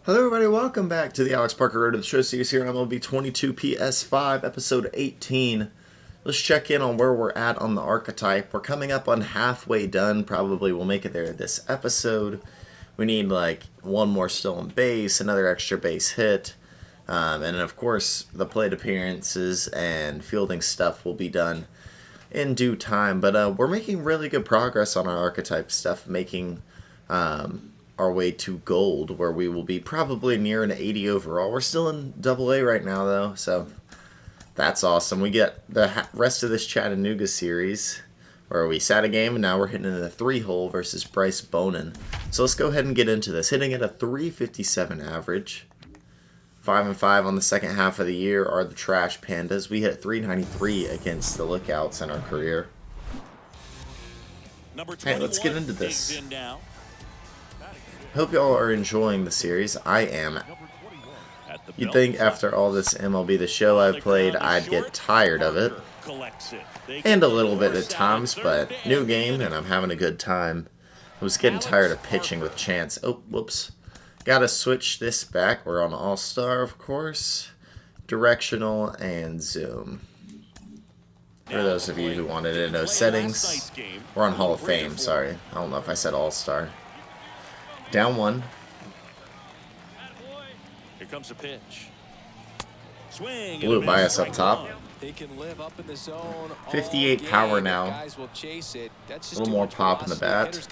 Hello everybody, welcome back to the Alex Parker Road to the Show series here on MLB 22 PS5, episode 18. Let's check in on where we're at on the archetype. We're coming up on halfway done, probably we'll make it there this episode. We need like one more stolen base, another extra base hit, and then of course the plate appearances and fielding stuff will be done in due time. But we're making really good progress on our archetype stuff, making our way to gold, where we will be probably near an 80 overall. We're still in AA right now, though, so that's awesome. We get the rest of this Chattanooga series, where we sat a game, and now we're hitting in the 3-hole versus Bryce Bonin. So let's go ahead and get into this. Hitting at a 357 average. 5-5 on the second half of the year are the Trash Pandas. We hit 393 against the Lookouts in our career. Hey, let's get into this. Hope y'all are enjoying the series. I am. You'd think after all this MLB The Show I've played, I'd get tired of it. And a little bit at times, but new game and I'm having a good time. I was getting tired of pitching with Chance. Oh, whoops. Gotta switch this back. We're on All-Star, of course. Directional and Zoom. For those of you who wanted to know settings, we're on Hall of Fame, sorry. I don't know if I said All-Star. Down one. Here comes a pitch. Swing. Blew it by us up top. 58 power now. A little more pop in the bat.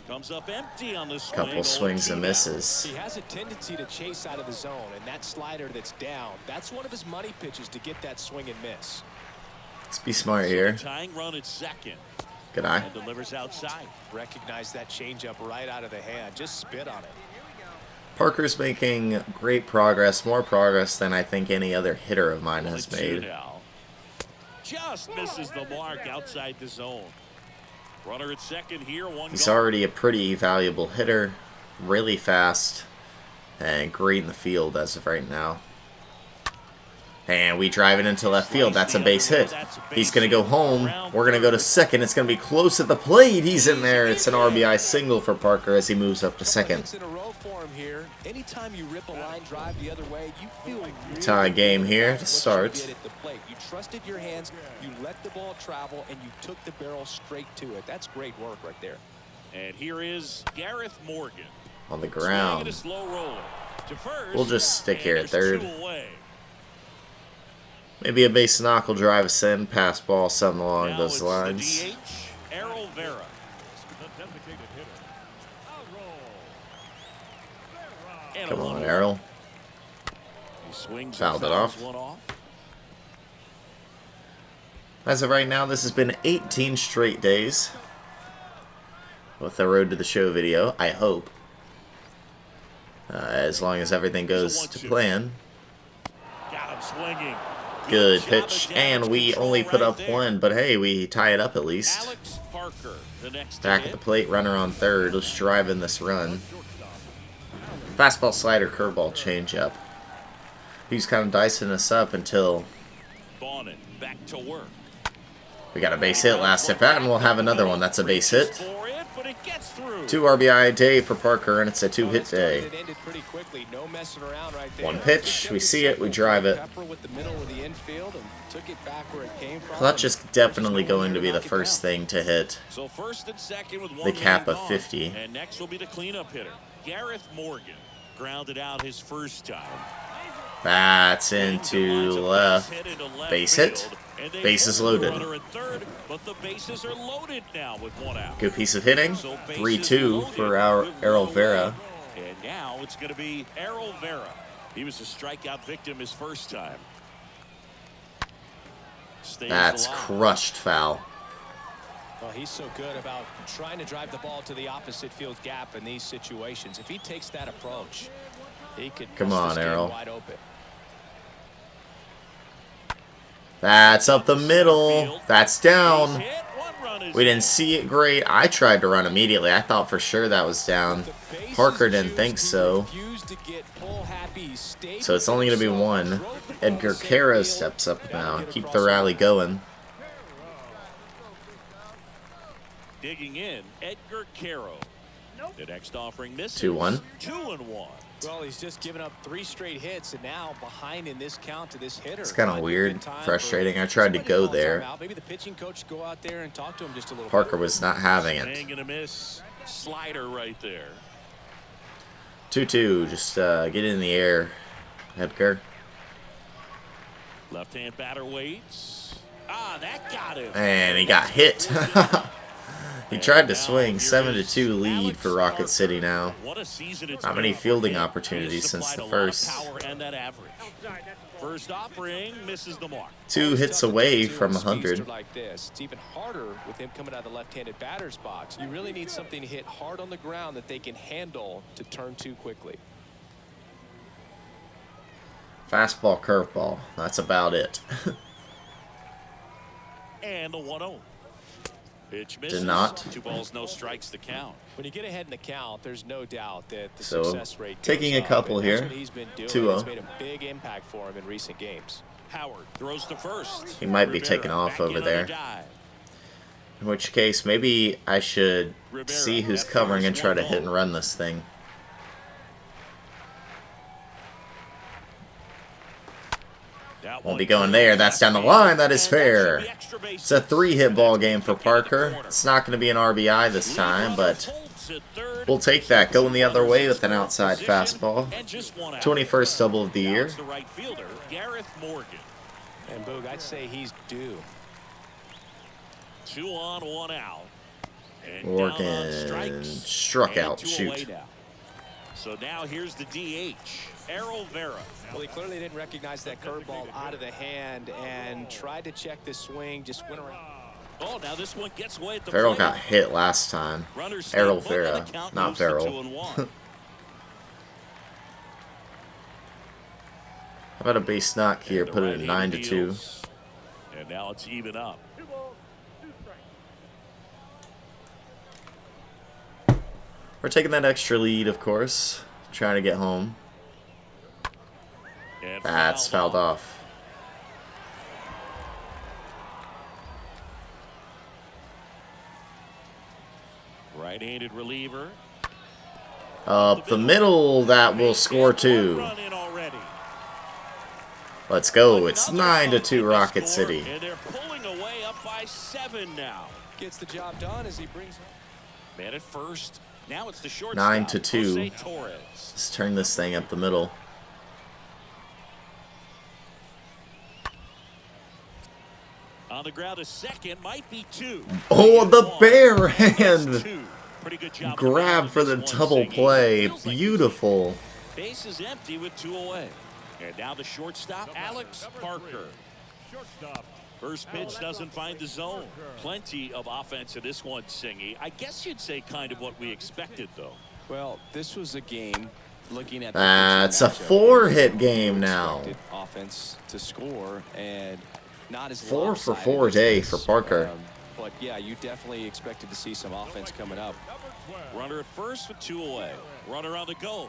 Comes up empty on the swing. Couple swings and misses. He has a tendency to chase out of the zone, and that slider that's down, that's one of his money pitches to get that swing and miss. Let's be smart here. Tying run at second. Good eye. And delivers outside. Recognize that changeup right out of the hand. Just spit on it. Parker's making great progress, more progress than I think any other hitter of mine has made. Just misses the mark outside the zone. Runner at second here. He's already a pretty valuable hitter, really fast, and great in the field as of right now. And we drive it into left field. That's a base hit. He's going to go home. We're going to go to second. It's going to be close at the plate. He's in there. It's an RBI single for Parker as he moves up to second. Tie game here to start. You trusted your hands, you let the ball travel, and you took the barrel straight to it. That's great work right there. And here is Gareth Morgan. On the ground. We'll just stick here at third. Maybe a base knock will drive us in, pass ball, something along those lines. Come on, Errol. Fouled it off. As of right now, this has been 18 straight days with the Road to the Show video, I hope. As long as everything goes to plan. Got him swinging. Good pitch, and we only put up one, but hey, we tie it up at least. Back at the plate, runner on third. Let's drive in this run. Fastball, slider, curveball, changeup. He's kind of dicing us up until we got a base hit last at bat, and we'll have another one. That's a base hit. 2 RBI a day for Parker, and it's a 2-hit day. One pitch, we see it, we drive it. Clutch is definitely going to be the first thing to hit the cap of 50. And next will be the cleanup hitter, Gareth Morgan. Grounded out his first time. That's into left. Base hit. Bases loaded. Good piece of hitting. 3-2 for our Errol Vera. And now it's going to be Errol Vera. He was a strikeout victim his first time. That's crushed foul. Well, he's so good about trying to drive the ball to the opposite field gap in these situations. If he takes that approach, he could come on, Errol. Wide open. That's up the middle. That's down. We didn't see it great. I tried to run immediately. I thought for sure that was down. Parker didn't think so. So it's only going to be one. Edgar Caro steps up now. Keep the rally going. Digging in, Edgar Caro. The next offering misses. 2-1. 2-1. Well, he's just given up 3 straight hits, and now behind in this count to this hitter. It's kind of weird, frustrating. I tried to go there. Maybe the pitching coach go out there and talk to him just a little Parker was not having it. Swing and a miss. Slider right there. 2-2. Just get it in the air, Edgar. Left-hand batter waits. Ah, that got him. And he got hit. He tried to swing. 7-2 lead for Rocket City now. Not many fielding opportunities since the first. First offering misses the mark. 2 hits away from 100. Like this, it's even harder with him coming out of the left-handed batter's box. You really need something to hit hard on the ground that they can handle to turn to quickly. Fastball, curveball. That's about it. And a 1-0. Pitch misses. Did not. 2 balls, no strikes to count. When you get ahead in the count, there's no doubt that the So, success rate taking a goes couple up, and here. that's what he's been doing. 2-0. It's made a big impact for him in recent games. Howard throws to first. He might be Rivera taking off back over in on the there. dive. In which case, maybe I should see who's covering and try to hit and run this thing. Won't be going there. That's down the line. That is fair. It's a 3-hit ball game for Parker. It's not going to be an RBI this time, but we'll take that. Going the other way with an outside fastball. 21st double of the year. And Boog, I'd say he's due. 2 on, 1 out. Morgan struck out. Shoot. So now here's the DH, Errol Vera. Well, he clearly didn't recognize that curveball out of the hand and tried to check the swing, just went around. Oh, now this one gets away at the Farrell plate. got hit last time. Errol Vera, not Farrell. How about a base knock here? Put it at 9-2. And now it's even up. We're taking that extra lead, of course. Trying to get home. And That's fouled off. Right-handed reliever. Up the middle, that will score 2. Run in already. Let's go. It's 9-2 Rocket City. And they're pulling away up by 7 now. Gets the job done as he brings Man at first. Now it's the shortstop. 9-2. Jose Torres. Let's turn this thing up the middle. On the ground, a second might be 2. Oh, the bare hand Pretty good job grab for the double play. Beautiful. Base is empty with 2 away. And now the shortstop, Alex Parker. First pitch doesn't find the zone. Plenty of offense in this one, Singy. I guess you'd say kind of what we expected, though. Well, this was a game looking at That's a 4-hit game now. Offense to score and not as 4 for lopsided 4 as day this. for Parker. But yeah, you definitely expected to see some offense coming up. Runner at first with 2 away. Runner on the go.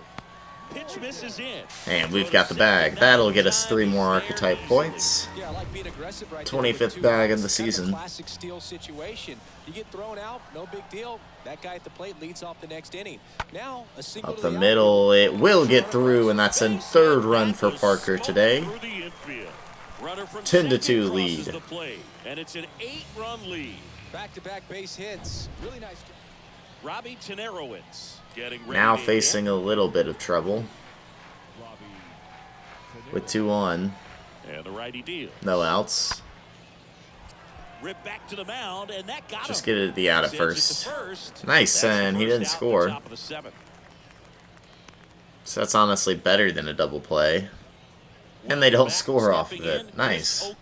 Pitch misses in. And we've got the bag. That'll get us 3 more archetype points. Yeah, I like being aggressive right 25th bag of the season. Classic steal situation. You get thrown out, no big deal. That guy at the plate leads off the next inning. Now a single Up the middle, it will get through, and that's a 3rd run for Parker today. 10-2 lead. And it's an 8-run lead. Back-to-back base hits. Really nice. Robbie Tenerowitz getting ready Now to facing hit. a little bit of trouble. With 2 on. And the righty deal. No outs. Rip back to the mound, and that got Just him. get it at the out at first. Nice, and he didn't score. So that's honestly better than a double play. And they don't score off of it. Nice.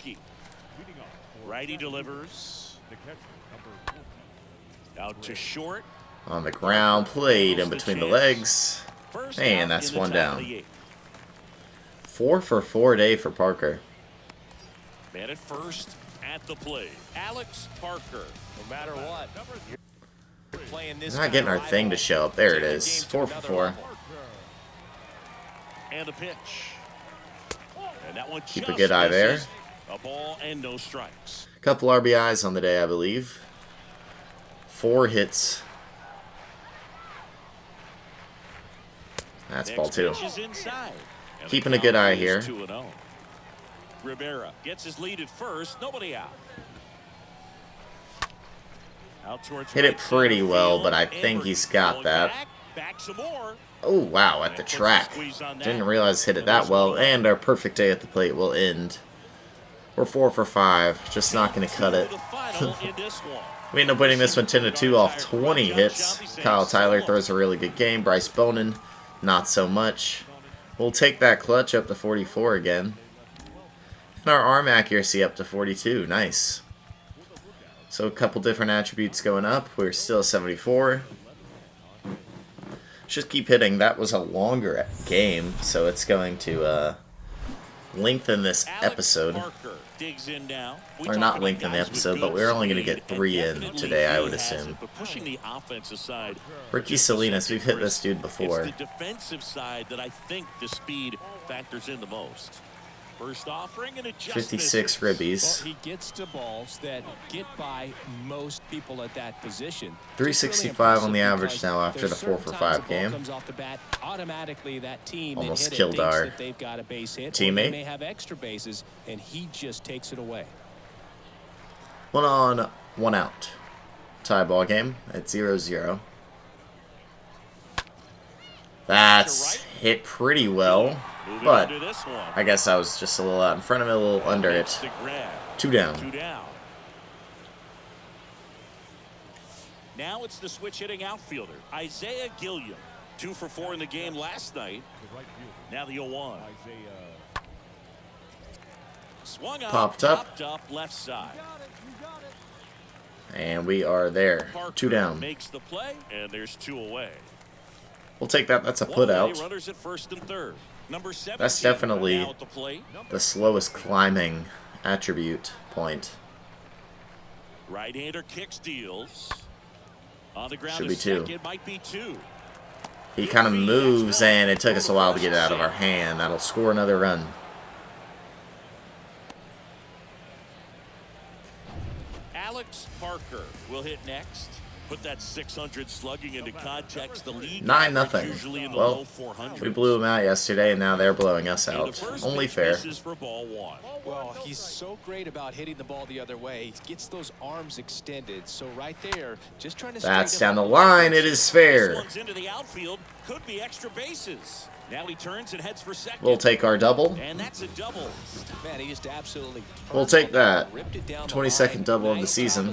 Righty delivers. Out to short. On the ground, played in between the legs. And that's 1 down. 4 for 4 day for Parker. Man at first, at the plate. Alex Parker. No matter what, you're playing this. We're not getting our thing to show up. There it is. 4 for 4. And a pitch. And that one Keep a good eye there. misses. A ball and no strikes. Couple RBIs on the day, I believe. 4 hits. That's ball 2. Keeping a good eye here. Rivera gets his lead at first. Nobody out. Hit it pretty well, but I think he's got that. Oh, wow, at the track. Didn't realize hit it that well, and our perfect day at the plate will end. We're 4 for 5, just not going to cut it. We end up winning this one 10-2 off 20 hits. Kyle Tyler throws a really good game. Bryce Bonin, not so much. We'll take that clutch up to 44 again. And our arm accuracy up to 42. Nice. So a couple different attributes going up. We're still 74. Just keep hitting. That was a longer game, so it's going to lengthen this episode. Or not lengthen the episode, but we're only going to get 3 in today, I would assume. Ricky Salinas, we've hit this dude before. It's the defensive side that I think the speed factors in the most. First offering and 56 ribbies. Well, he gets to balls that get by most people at that position. 365 on the average now after the 4 for 5 game. Comes off the bat, automatically that team Almost that killed our that they've got a base hit, teammate. They may have extra bases, and he just takes it away. 1 on, 1 out. Tie ball game at 0-0. That's hit pretty well. But I guess I was just a little out in front of it, a little under it. 2 down. Now it's the switch hitting outfielder, Isaiah Gilliam. 2 for 4 in the game last night. Now the 0-1. Swung up, Popped up. Left side. And we are there. 2 down. Makes the play, and there's 2 away. We'll take that. That's a put out. Runners at first and third. That's definitely the slowest climbing attribute point. Right-hander kick steals. On the ground should be 2. It might be 2. He kind of moves, and it took us a while to get it out of our hand. That'll score another run. Alex Parker will hit next. Put that 600 slugging into context. The league 9-0. Well, we blew them out yesterday, and now they're blowing us out. Only fair. Well, he's so great about hitting the ball the other way. He gets those arms extended. So right there, just trying to. That's down the line. It is fair. Into the outfield. Could be extra bases. Now he turns and heads for second. We'll take our double. And that's a double. Man, he just absolutely. We'll take that. 22nd double of the season.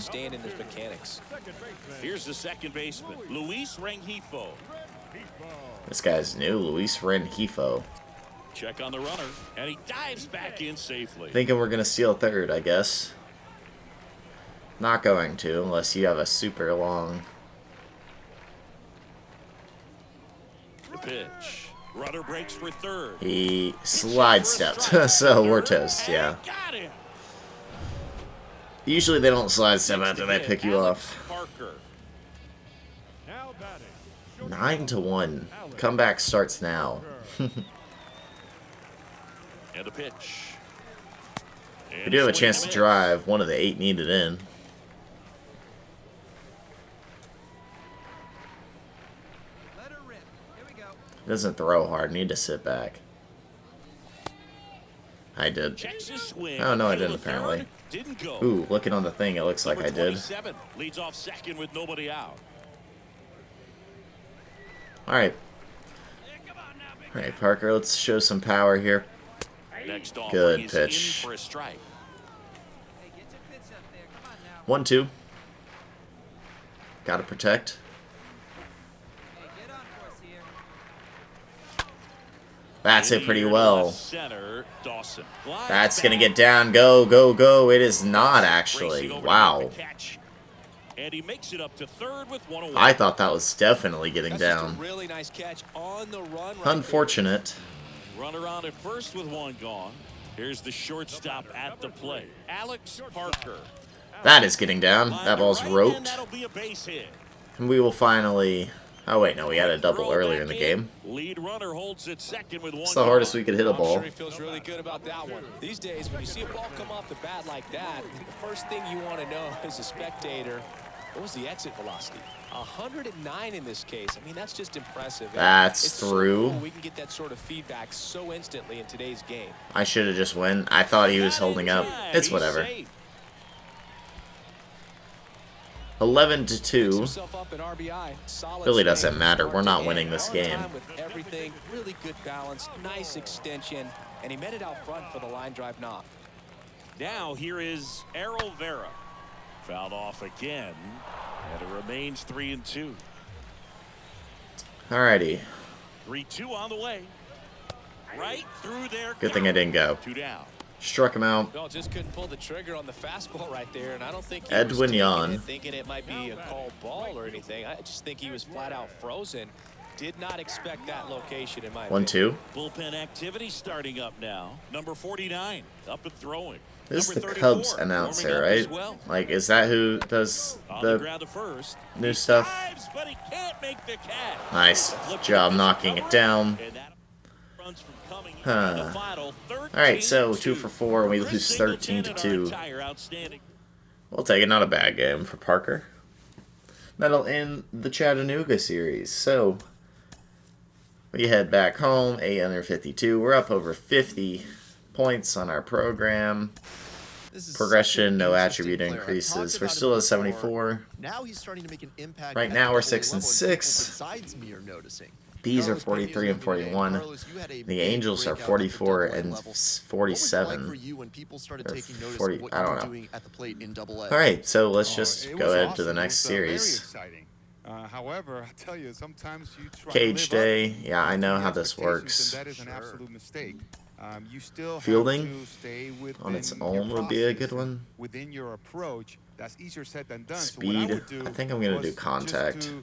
Here's the second baseman, Luis Rengifo. This guy's new, Luis Rengifo. Check on the runner, and he dives back in safely. Thinking we're going to steal third, I guess. Not going to, unless you have a super long. The pitch. Runner breaks for third. He slide stepped, so we're toast, yeah. Usually they don't slide step after they pick you off. 9-1. Comeback starts now. And a pitch. We do have a chance to drive. 1 of the 8 needed in. Doesn't throw hard. Need to sit back. I did. Oh, no, I didn't, apparently. Ooh, looking on the thing, it looks like I did. Leads off second with nobody out. Alright. Alright, Parker, let's show some power here. Good pitch. 1-2. Gotta protect. That's hit pretty well. That's going to get down. Go, go, go. It is not, actually. Wow. And he makes it up to third with 1 away. I thought that was definitely getting down. Really nice catch on the run. Unfortunate. Runner on at first with 1 gone. Here's the shortstop at the plate, Alex Parker. That is getting down. That ball's roped. And we will finally... Oh, wait, no, we had a double earlier in the game. Lead runner holds it second with 1 It's the hardest we could hit a ball. I'm sure he feels really good about that one. These days, when you see a ball come off the bat like that, the first thing you want to know as a spectator What was the exit velocity? 109 in this case. I mean, that's just impressive. That's it's through. So cool we can get that sort of feedback so instantly in today's game. I should have just went. I thought he was holding up. It's whatever. 11-2. Really doesn't matter. We're not winning this game. With everything, really good balance, nice extension, and he met it out front for the line drive knock. Now here is Errol Vera. Fouled off again, and it remains 3-2. Alrighty. 3-2 on the way. Right through there. Good thing I didn't go. 2 down. Struck him out. Well, just couldn't pull the trigger on the fastball right there, and I don't think he Edwin was Yan. thinking it might be a called ball or anything. I just think he was flat out frozen. Did not expect that location in my 1-2. Bullpen activity starting up now. Number 49 up and throwing. This is the Number Cubs 34, announcer, warming up as right? well. Like, is that who does On the the ground to first. new He stuff? dives, but he can't make the catch. Nice job knocking it down. And that runs from coming in Huh. the final, Alright, so 2 13-2. for 4, and we Chris lose Singleton 13-2. and our entire outstanding. We'll take it. Not a bad game for Parker. That'll end the Chattanooga series. So, we head back home, 852. We're up over 50 points on our program. Progression, no attribute increases. We're still at 74. Now he's starting to make an impact. Right now we're 6-6. Besides me are noticing. Bees are 43 and 41. The Angels are 44 and 47. 40, I don't know. All right, so let's just go ahead to the next series. However, I tell you, sometimes you try Cage to live day. up Yeah, I know how to this expectations, works. and that is an absolute mistake. You still Fielding have to stay on its within own your would be a process good one. Within your approach, that's easier said than done. So Speed. what I would do I think I'm gonna was do just contact. to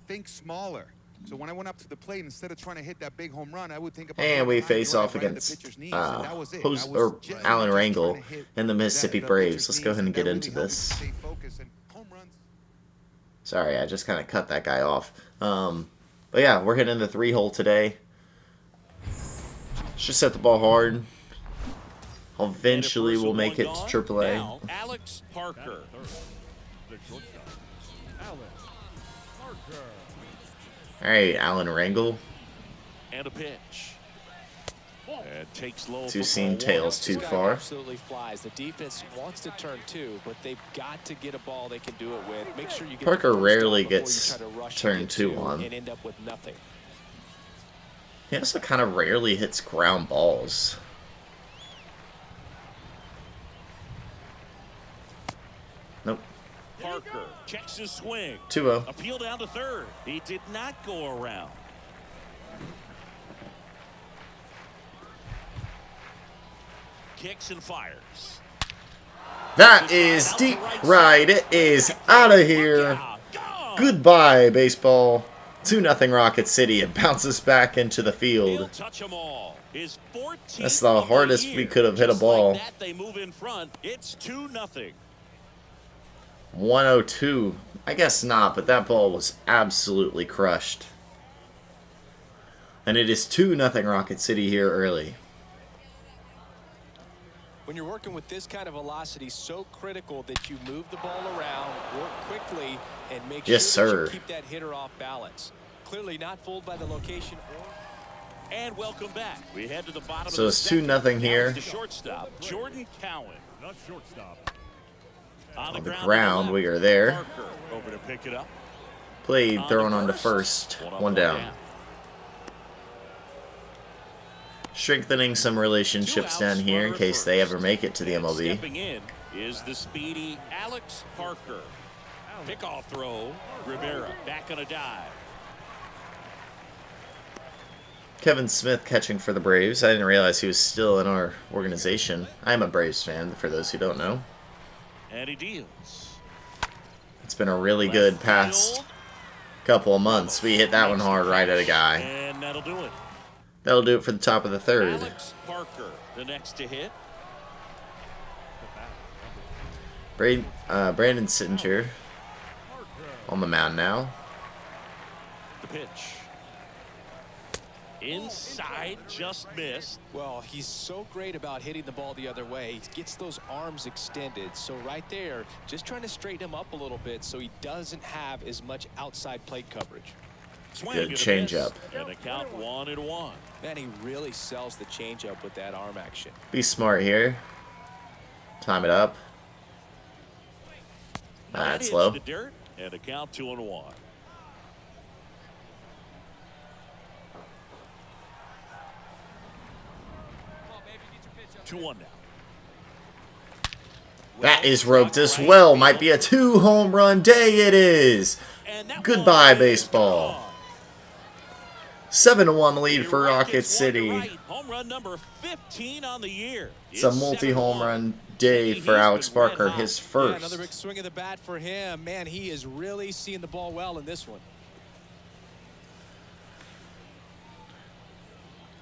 think smaller. So when I went up to the plate, instead of trying to hit that big home run, I would think about. And we behind the face right off right at the against pitcher's knees, and that was it. I was Alan just trying Rangel to hit and the Mississippi that Braves. pitcher's Let's go ahead and knees, get that into really helped this. me stay focused, and home runs. Sorry, I just kind of cut that guy off. But yeah, we're hitting the 3-hole today. Let's just set the ball hard. Eventually, we'll make it to AAA. Now, Alex Parker. All right, Alan Rangel. And a pitch. And takes low. Two for seam ball tails one. too This guy far. absolutely flies. The defense wants to turn 2, but they've got to get a ball they can do it with. Make sure you get Parker the first rarely down before gets you try to rush turn and get 2 on. and end up with nothing. He also kind of rarely hits ground balls. Nope. Parker checks his swing. 2-0. Appeal down to third. He did not go around. Kicks and fires. That is deep right. It is out of here. Gone. Goodbye, baseball. 2-0 Rocket City. It bounces back into the He'll field. touch 'em all. His 14th That's the of hardest we year. could have hit a Just ball. Like that, they move in front. It's 2-0. 102. I guess not, but that ball was absolutely crushed. And it is 2-0 Rocket City here early. When you're working with this kind of velocity, so critical that you move the ball around, work quickly, and make Yes, sure that sir. you keep that hitter off balance. Clearly not fooled by the location. And welcome back. We head to the bottom So of the it's second. 2-0 here. Now the shortstop, Jordan Cowan. The shortstop. On On the to ground, left. we are there. Parker over to pick it up. Played, On thrown to on to first. up, One down. Strengthening some relationships down here in case they ever make it to the And MLB. stepping in is the speedy Alex Parker. Pickoff throw. Rivera back on a dive. Kevin Smith catching for the Braves. I didn't realize he was still in our organization. I am a Braves fan, for those who don't know. And he deals. It's been a really good Left past field. couple of months. We hit that one hard right at a guy. And that'll do it. That'll do it for the top of the third. Alex Parker, the next to hit. Brandon Sittinger on the mound now. The pitch. Inside, just missed. Well, he's so great about hitting the ball the other way. He gets those arms extended. So right there, just trying to straighten him up a little bit so he doesn't have as much outside plate coverage. Good changeup. And a count 1-1. Man, he really sells the changeup with that arm action. Be smart here. Time it up. That's low. The dirt, and a count 2-1. 2-1 now. That is roped as well. Might be a 2-home run day. It is. Goodbye, baseball. 7-1 lead for Rocket City. Home run number 15 on the year. It's a multi-home run day for Alex Parker, his first. Yeah, another big swing of the bat for him. Man, he is really seeing the ball well in this one.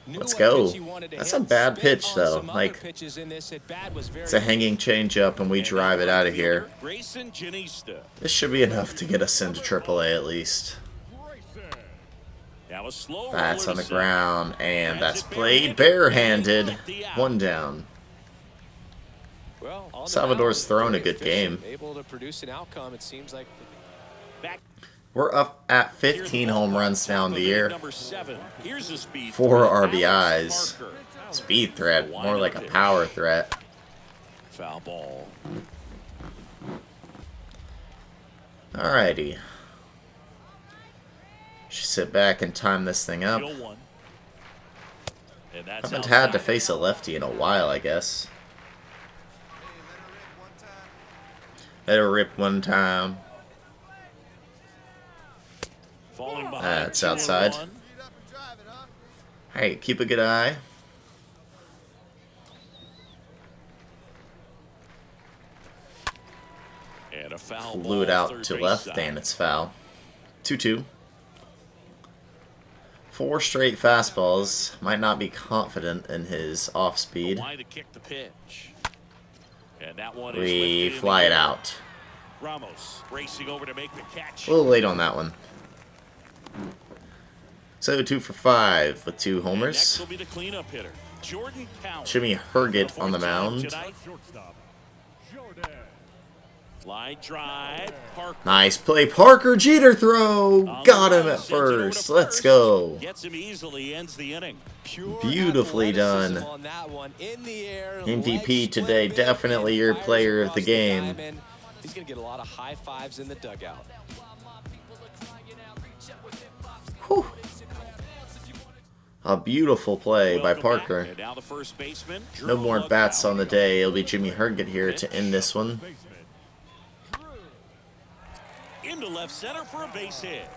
Let's go. That's a bad pitch, though. Like, it's a hanging changeup, and we drive it out of here. This should be enough to get us into AAA at least. That's on the ground, and that's played barehanded. 1 down. Salvador's thrown a good game. Able to produce an outcome, it seems like. We're up at 15 home runs now in the year. 4 RBIs. Speed threat, more like a power threat. Foul ball. Alrighty. Should sit back and time this thing up. Haven't had to face a lefty in a while, I guess. Let it rip one time. That's outside. Hey, keep a good eye. And a foul Blew it out to left, and it's foul. 2-2. 4 straight fastballs. Might not be confident in his off speed. We fly it out. Ramos racing over to make the catch. A little late on that one. So 2 for 5 with 2 homers. Next will be the cleanup hitter, Jordan Powell. Jimmy Herget on the mound. Line drive. Parker. Nice play, Parker. Jeter throw. Got him at first. Let's go. Gets him easily, ends the inning. Beautifully done. MVP today. Definitely your player of the game. He's going to get a lot of high fives in the dugout. Whew. A beautiful play by Parker. No more bats on the day. It'll be Jimmy Herget here to end this one. Into left center for a base hit.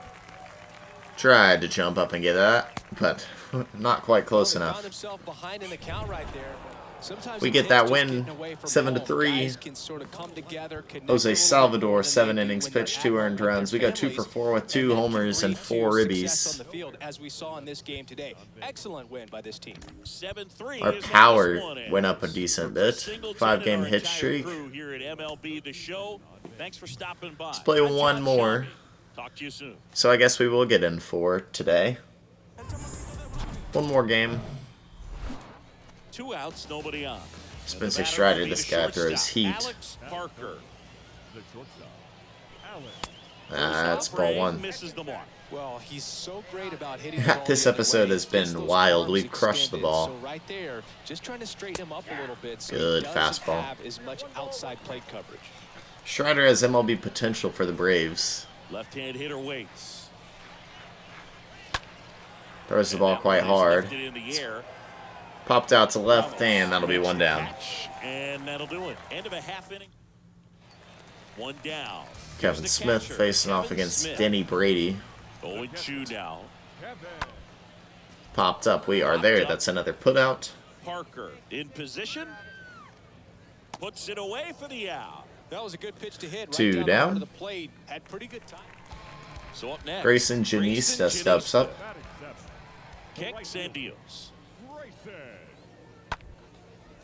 Tried to jump up and get that, but not quite close enough. We get that win, 7-3. Jose Salvador, 7 innings pitched, 2 earned runs. We go 2 for 4 with 2 homers and 4 ribbies. Our power went up a decent bit. 5-game hit streak. Let's play one more. So I guess we will get in 4 today. One more game. 2 outs, nobody on. Spencer Strider, this guy throws heat. That's ball 1. Well, he's so great about hitting This episode has been wild. We've crushed the ball. So right there, just trying to straighten him up a little bit so Good he fastball. have as much outside plate coverage. Strider has MLB potential for the Braves. Left-hand hitter waits. Throws the ball quite hard. Popped out to left, and that'll be 1 down. And that'll do it. End of a half inning. 1 down. Kevin Smith facing off against Denny Brady. 0-2 now. Popped up. We are there. That's another putout. Parker in position. Puts it away for the out. That was a good pitch to hit. 2 down. The plate. Had pretty good time. So up next, Grayson Janista steps up. Kicks and deals.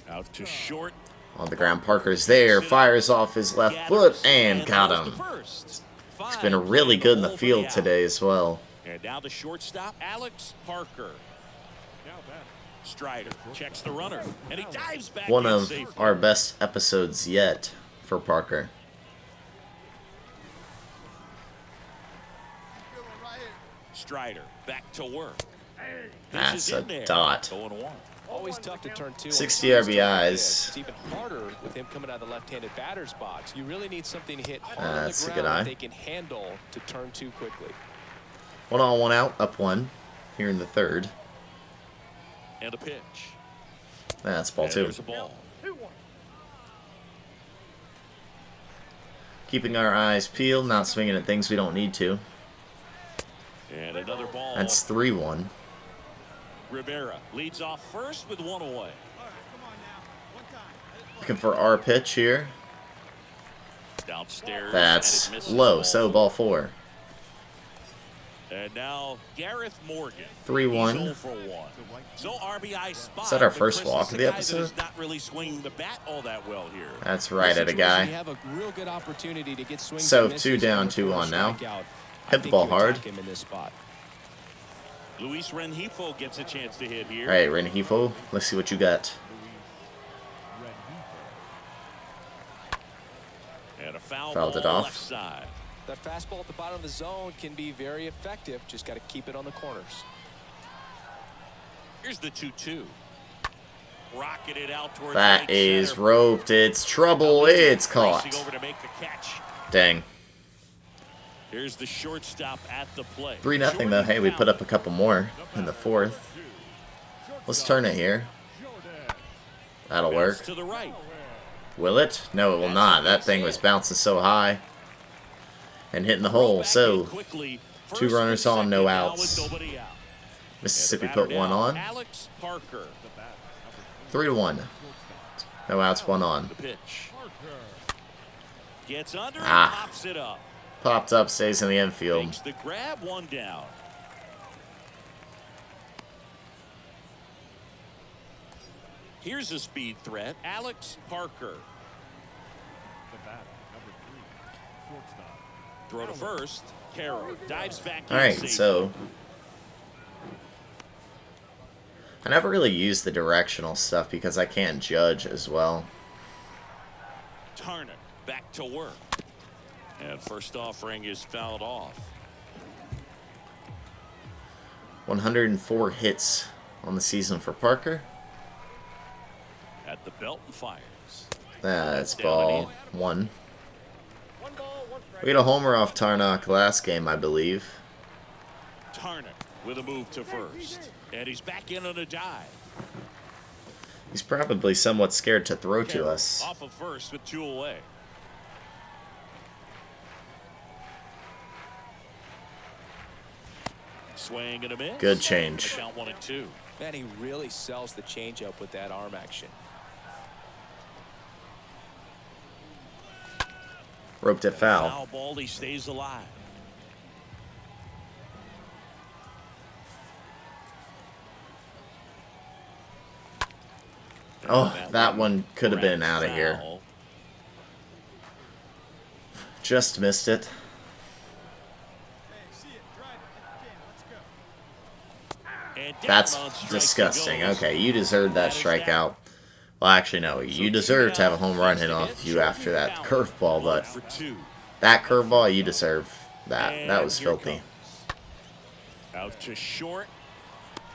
Out to short. On the ground, Parker's there. Fires off his left foot and got him. He's been really good in the field today as well. And now the shortstop, Alex Parker. Strider checks the runner, and he dives back One in of safely. our best episodes yet for Parker. Strider back to work. That's Pitches a in there. dot. 0-1. Always tough to turn 2. 60 RBIs. It's even harder with him coming out of the left-handed batter's box. You really need something to hit hard on That's the a good ground eye. that they can handle to turn 2 quickly. 1 on, 1 out, up 1 here in the third. And a pitch. That's ball And 2. there's a ball. Keeping our eyes peeled, not swinging at things we don't need to. And another ball. That's 3-1. Rivera leads off first with 1 away. Looking for our pitch here. Downstairs. That's and it misses low, ball so 4. ball 4. And now Gareth Morgan. 3-1. He's 0 for 1. So RBI spot. Is that our but first Chris, walk it's of a the guy that episode? is not really swinging the bat all that well here. That's right at a You guy. have a real good opportunity to get swings So, and misses 2 down, and 2 on now. strikeout. I Hit the think ball you hard. attack him in this spot. Luis Rengifo gets a chance to hit here. Alright, Rengifo, let's see what you got. And a foul Fouled ball it off. left side. That fastball at the bottom of the zone can be very effective. Just got to keep it on the corners. Here's the 2-2. Rocketed out towards That right is center. roped. It's trouble. It's caught. Racing over to make the catch. Dang. Here's the shortstop at the plate. 3-0 though. Hey, we put up a couple more in the fourth. Let's turn it here. That'll work. To the right. Will it? No, it will not. That thing was bouncing so high and hitting the hole. So, 2 runners on, no outs. Mississippi put 1 on. Alex Parker. 3-1. No outs, 1 on. The pitch. Gets under and Ah. pops it up. Popped up, stays in the infield. Makes the grab, 1 down. Here's a speed threat, Alex Parker. Throw to first. Carroll dives back in Alright, safely. so I never really use the directional stuff because I can't judge as well. Turner back to work. And first offering is fouled off. 104 hits on the season for Parker. At the belt and fires. That's down ball 1. We got a homer off Tarnock last game, I believe. Turner with a move to first. And he's back in on a dive. He's probably somewhat scared to throw to Carroll us. off of first with 2 away. Swing and a miss. Good change. Count 1-2. Man, he really sells the changeup with that arm action. Roped it foul. Foul ball, he stays alive. Oh, that one could have been out of here. Foul. Just missed it. And down That's on strike disgusting. he goes. Okay, you deserved that strikeout. Well, actually, no. You deserve to have a home run hit off you after that curveball, but For 2. that curveball, you deserve that. That was And here it filthy. comes. Out to short.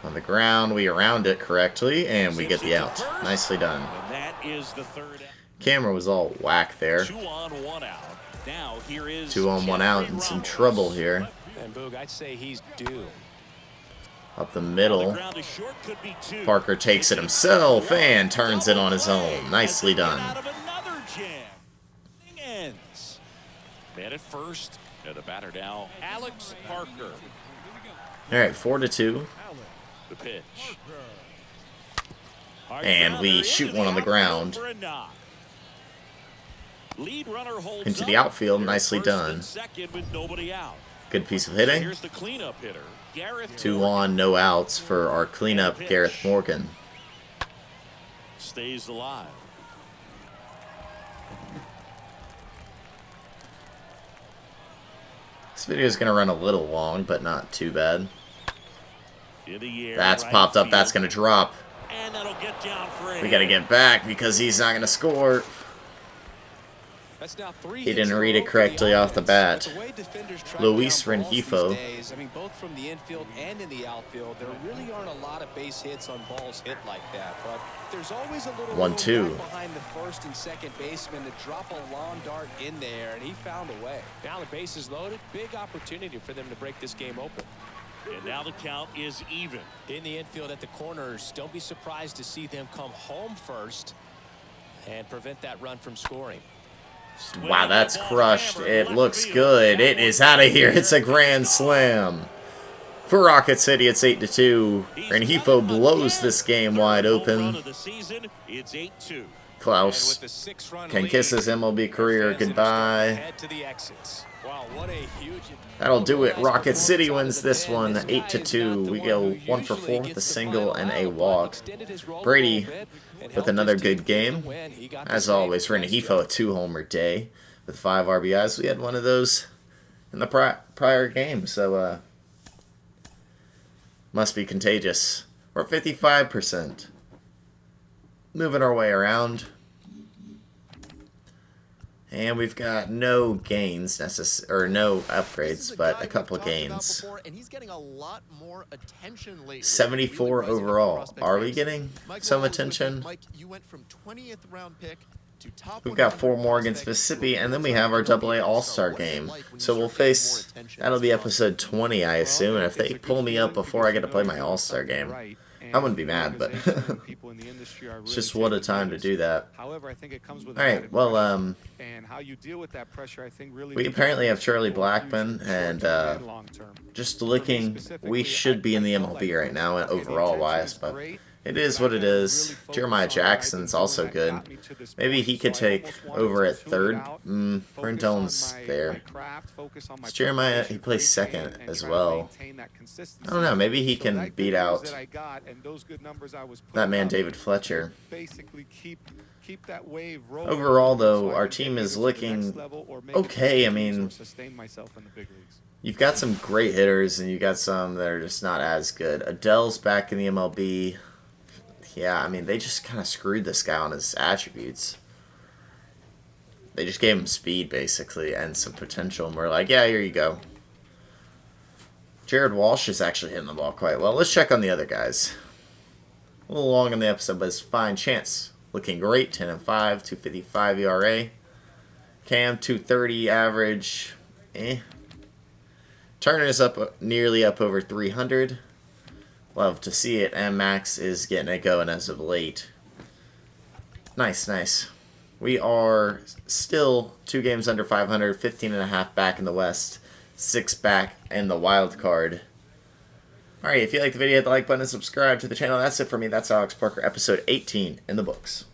On the ground, we around it correctly, and we get the out. Nicely done. And that is the third. Camera was all whack there. 2 on, 1 out. Now here is 2 on, 1 out, and some trouble here. And Boog, I'd say he's due. Up the The middle. ground is short, could be 2. Parker takes it himself and turns it on his own. Nicely done. Out of another jam. Thing ends. Man at first. And the batter now, Alex Parker. All right, 4-2. The pitch. And we shoot one on the ground. Lead runner holds Into the up. outfield, Here at nicely first done. and second with nobody out. Good piece of hitting. Here's the cleanup hitter, Gareth 2 Morgan. on, no outs for our cleanup, Gareth Morgan. Stays alive. This video is going to run a little long, but not too bad. In the air, That's right popped up. field. That's going to drop. And that'll get down for a We got to hit. get back because he's not going to score. That's now 3 He hits didn't in a read row it for correctly off the offense. bat. But the way defenders track Luis down balls these Rengifo. days, I mean, both from the infield and in the outfield, there really aren't a lot of base hits on balls hit like that. But there's always a little 1-2. room right behind the first and second baseman to drop a long dart in there, and he found a way. Now the base is loaded. Big opportunity for them to break this game open. And now the count is even. In the infield at the corners, don't be surprised to see them come home first and prevent that run from scoring. Wow, that's crushed. It looks good. It is out of here. It's a grand slam. For Rocket City, it's 8-2. Rengifo blows this game wide open. It's 8-2. Klaus can kiss his MLB career goodbye. That'll do it. Rocket City wins this one 8-2. We go 1 for 4 with a single and a walk. Brady with another good game. As always, Rengifo a 2-homer day with 5 RBIs. We had one of those in the prior game, so must be contagious. We're 55%. Moving our way around. And we've got no gains or no upgrades, but a couple gains. And he's getting a lot more attention lately. 74 overall. Are we getting some attention? Mike, you went from 20th round pick to top. We've got 4 more against Mississippi, and then we have our AA All-Star game. So we'll face, that'll be episode 20, I assume, and if they pull me up before I get to play my All-Star game, I wouldn't be mad, but it's just what a time to do that. However, I think it comes with Alright, well, and how you deal with that pressure, I think really we apparently have Charlie Blackmon, and just looking, we should be in the MLB right now, overall-wise, but it is what it is. Jeremiah Jackson's also good. Maybe he could take over at third. Rendon's there. It's Jeremiah, he plays second as well. I don't know, maybe he can beat out that man David Fletcher. Overall, though, our team is looking okay. I mean, you've got some great hitters, and you've got some that are just not as good. Adele's back in the MLB. Yeah, I mean, they just kind of screwed this guy on his attributes. They just gave him speed, basically, and some potential, and we're like, yeah, here you go. Jared Walsh is actually hitting the ball quite well. Let's check on the other guys. A little long in the episode, but it's fine. Chance, looking great, 10-5, 2.55 ERA. Cam, 2.30 average. Turner is up nearly up over 300. Love to see it, and Max is getting it going as of late. Nice, nice. We are still 2 games under 500, 15.5 back in the West, 6 back in the wild card. Alright, if you like the video, hit the like button and subscribe to the channel. That's it for me. That's Alex Parker, episode 18 in the books.